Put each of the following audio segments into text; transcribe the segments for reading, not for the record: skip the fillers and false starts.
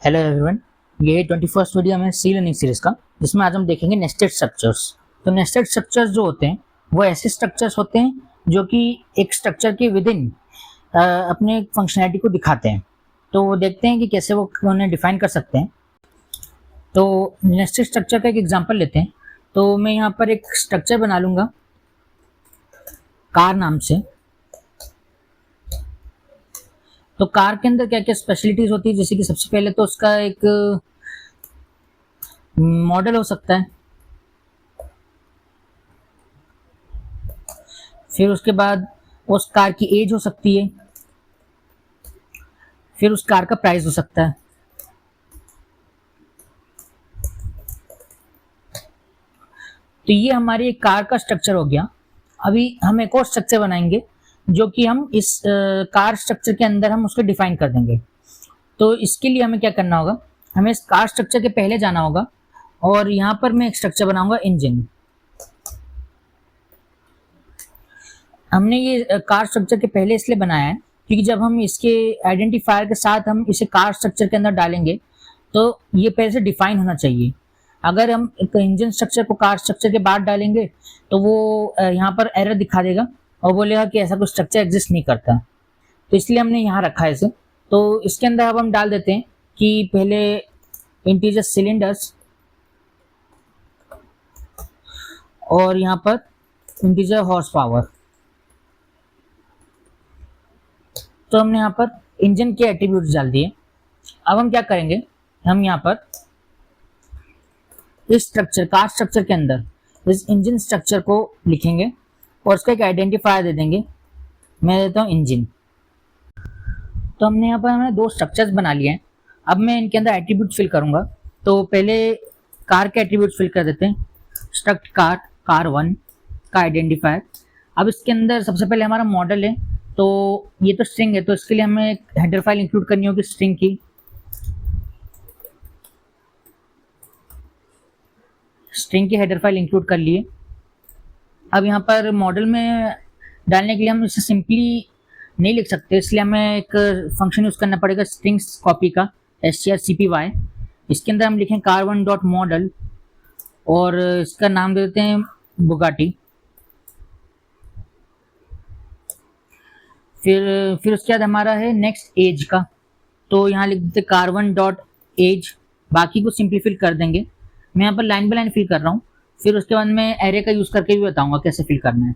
Hello everyone, ये 21st video है सी learning series का, जिसमें आज हम देखेंगे नेस्टेड स्ट्रक्चर्स। तो नेस्टेड स्ट्रक्चर्स जो होते हैं वो ऐसे स्ट्रक्चर्स होते हैं जो कि एक स्ट्रक्चर के विद इन अपने फंक्शनैलिटी को दिखाते हैं। तो वो देखते हैं कि कैसे वो उन्हें डिफाइन कर सकते हैं। तो नेस्टेड स्ट्रक्चर का एक एग्जांपल लेते हैं। तो मैं यहाँ पर एक स्ट्रक्चर बना लूँगा कार नाम से। तो कार के अंदर क्या क्या स्पेशलिटीज होती है, जैसे कि सबसे पहले तो उसका एक मॉडल हो सकता है, फिर उसके बाद उस कार की एज हो सकती है, फिर उस कार का प्राइस हो सकता है। तो ये हमारी एक कार का स्ट्रक्चर हो गया। अभी हम एक और स्ट्रक्चर बनाएंगे जो कि हम इस कार स्ट्रक्चर के अंदर हम उसको डिफाइन कर देंगे। तो इसके लिए हमें क्या करना होगा, हमें इस कार स्ट्रक्चर के पहले जाना होगा और यहाँ पर मैं एक स्ट्रक्चर बनाऊंगा इंजन। हमने ये कार स्ट्रक्चर के पहले इसलिए बनाया है क्योंकि जब हम इसके आइडेंटिफायर के साथ हम इसे कार स्ट्रक्चर के अंदर डालेंगे तो ये पहले से डिफाइन होना चाहिए। अगर हम एक इंजन स्ट्रक्चर को कार स्ट्रक्चर के बाद डालेंगे तो वो यहाँ पर एरर दिखा देगा और बोलेगा कि ऐसा कोई स्ट्रक्चर एग्जिस्ट नहीं करता। तो इसलिए हमने यहाँ रखा है इसे। तो इसके अंदर अब हम डाल देते हैं कि पहले इंटीजर सिलेंडर्स और यहाँ पर इंटीजर हॉर्स पावर। तो हमने यहाँ पर इंजन के एट्रीब्यूट्स डाल दिए। अब हम क्या करेंगे, हम यहाँ पर इस स्ट्रक्चर कार स्ट्रक्चर के अंदर इस इंजन स्ट्रक्चर को लिखेंगे और उसका एक आइडेंटिफायर दे देंगे। मैं देता हूँ इंजन। तो हमने यहाँ पर हमने दो स्ट्रक्चर्स बना लिए हैं। अब मैं इनके अंदर एट्रीब्यूट फिल करूँगा। तो पहले कार के एट्रीब्यूट फिल कर देते हैं। स्ट्रक्ट कार कार1 का आइडेंटिफायर। अब इसके अंदर सबसे पहले हमारा मॉडल है, तो ये तो स्ट्रिंग है, तो इसके लिए हमें एक हेडर फाइल इंक्लूड करनी होगी स्ट्रिंग की। स्ट्रिंग की हेडर फाइल इंक्लूड कर लिए। अब यहाँ पर मॉडल में डालने के लिए हम इसे सिंपली नहीं लिख सकते, इसलिए हमें एक फंक्शन यूज़ करना पड़ेगा स्ट्रिंग्स कॉपी का, strcpy। इसके अंदर हम लिखें car1.model और इसका नाम दे देते हैं बुगाटी। फिर उसके बाद हमारा है नेक्स्ट एज का, तो यहाँ लिख देते car1.age। बाकी को सिंपली फिल कर देंगे। मैं यहाँ पर लाइन बाय लाइन फिल कर रहा हूँ, फिर उसके बाद मैं एरे का यूज़ करके भी बताऊंगा कैसे फिल करना है।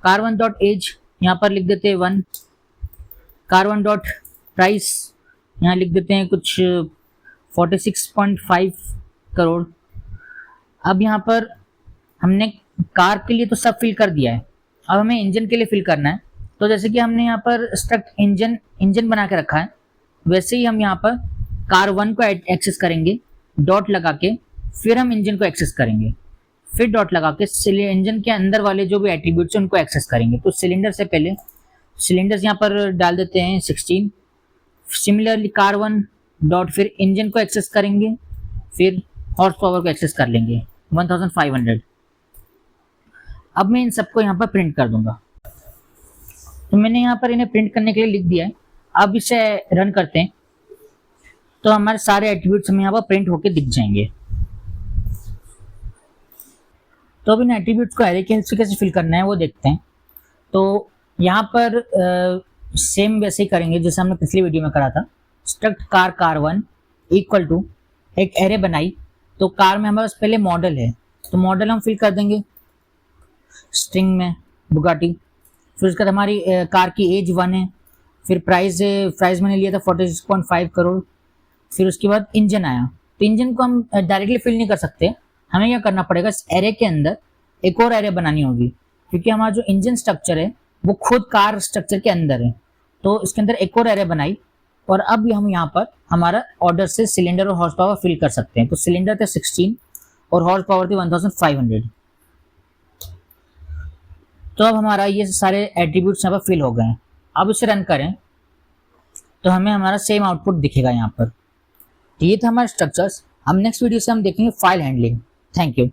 car1.age यहाँ पर लिख देते हैं 1। car1.price यहाँ लिख देते हैं कुछ 46.5 करोड़। अब यहाँ पर हमने कार के लिए तो सब फिल कर दिया है, अब हमें इंजन के लिए फिल करना है। तो जैसे कि हमने यहाँ पर स्ट्रक्ट इंजन बना के रखा है, वैसे ही हम यहाँ पर car1 को एक्सेस करेंगे डॉट लगा के, फिर हम इंजन को एक्सेस करेंगे, फिर डॉट लगा के इंजन के अंदर वाले जो भी एट्रीब्यूट्स हैं उनको एक्सेस करेंगे। तो सिलेंडर से पहले सिलेंडर्स यहाँ पर डाल देते हैं 16। सिमिलरली car1 डॉट फिर इंजन को एक्सेस करेंगे, फिर हॉर्स पावर को एक्सेस कर लेंगे 1500। अब मैं इन सबको यहाँ पर प्रिंट कर दूंगा। तो मैंने यहाँ पर इन्हें प्रिंट करने के लिए लिख दिया है। अब इसे रन करते हैं तो हमारे सारे एट्रीब्यूट्स हमें यहाँ पर प्रिंट होके दिख जाएंगे। तो अब इन एट्रीब्यूट्स को एरे की हेल्प से कैसे फिल करना है वो देखते हैं। तो यहाँ पर सेम वैसे ही करेंगे जैसे हमने पिछली वीडियो में करा था। स्ट्रक्ट car1 इक्वल टू एक एरे बनाई। तो कार में हमारे पास पहले मॉडल है, तो मॉडल हम फिल कर देंगे स्ट्रिंग में बुगाटी। फिर उसके बाद हमारी कार की एज 1 है, फिर प्राइस मैंने लिया था 46.5 करोड़। फिर उसके बाद इंजन आया। तो इंजन को हम डायरेक्टली फिल नहीं कर सकते, हमें क्या करना पड़ेगा, इस एरे के अंदर एक और एरे बनानी होगी, क्योंकि हमारा जो इंजन स्ट्रक्चर है वो खुद कार स्ट्रक्चर के अंदर है। तो इसके अंदर एक और एरे बनाई और अब हम यहाँ पर हमारा ऑर्डर से सिलेंडर और हॉर्स पावर फिल कर सकते हैं। तो सिलेंडर थे 16 और हॉर्स पावर थी 1500। तो अब हमारा ये सारे एट्रीब्यूट्स यहाँ पर फिल हो गए हैं। अब इसे रन करें तो हमें हमारा सेम आउटपुट दिखेगा यहाँ पर। तो ये था हमारे स्ट्रक्चर्स। हम नेक्स्ट वीडियो से हम देखेंगे फाइल हैंडलिंग। Thank you.